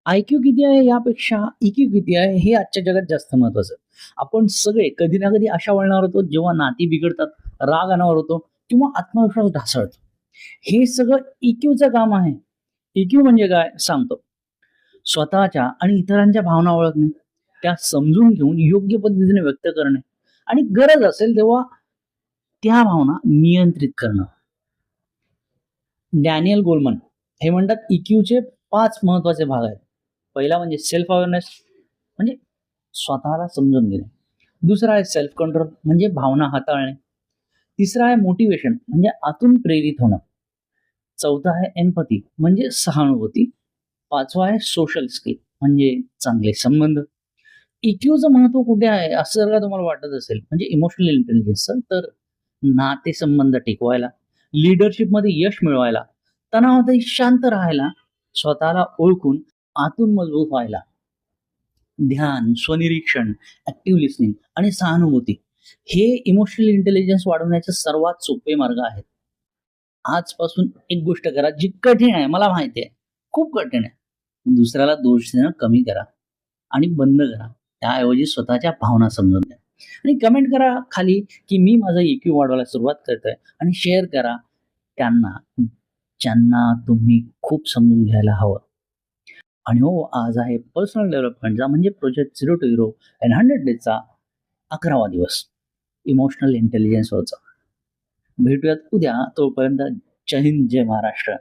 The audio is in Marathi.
IQ किती आहे यापेक्षा EQ किती आहे हे आजच्या जगात जास्त महत्वाचं आहे. आपण सगळे कधी ना कधी अशा वळणावर होतो जेव्हा नाती बिघडतात, राग अनावर होतो किंवा आत्मविश्वास ढासळतो. हे सगळं EQचं काम आहे. EQ म्हणजे काय सांगतो. स्वतःच्या आणि इतरांच्या भावना ओळखणे, त्या समजून घेऊन योग्य पद्धतीने व्यक्त करणे आणि गरज असेल तेव्हा त्या भावना नियंत्रित करणं. डॅनियल गोलमन हे म्हणतात EQचे 5 महत्वाचे भाग आहेत. पहिला म्हणजे सेल्फ अवेअरनेस म्हणजे स्वतःला समजून घेणे. दुसरा आहे सेल्फ कंट्रोल म्हणजे भावना हाताळणे. तिसरा आहे मोटिवेशन म्हणजे आतून प्रेरित होणं. चौथा आहे एम्पॅथी म्हणजे सहानुभूती. पाचवा आहे सोशल स्किल म्हणजे चांगले संबंध. EQचं महत्व कुठे आहे असं जर का तुम्हाला वाटत असेल म्हणजे इमोशनल इंटेलिजन्सचं तर नातेसंबंध टिकवायला, लीडरशिपमध्ये यश मिळवायला, तणावातही शांत राहायला, स्वतःला ओळखून आतून मजबूत व्हायला. ध्यान, स्वनिरीक्षण, ऍक्टिव्ह लिसनिंग आणि सहानुभूती हे इमोशनल इंटेलिजन्स वाढवण्याचे सर्वात सोपे मार्ग आहेत. आजपासून एक गोष्ट करा जी कठीण आहे, मला माहिती आहे, खूप कठीण आहे. दुसऱ्याला दोष देणं कमी करा आणि बंद करा. त्याऐवजी स्वतःच्या भावना समजून घ्या आणि कमेंट करा खाली, की मी माझा EQ वाढवायला सुरुवात करतोय आणि शेअर करा त्यांना, ज्यांना तुम्ही खूप समजून घ्यायला हवं. आणि हो, आज आहे पर्सनल डेव्हलपमेंटचा म्हणजे project zero to hero in 100 डेजचा 11वा दिवस इमोशनल इंटेलिजन्सवरचा. भेटूयात उद्या. तोपर्यंत जय हिंद, जय महाराष्ट्र.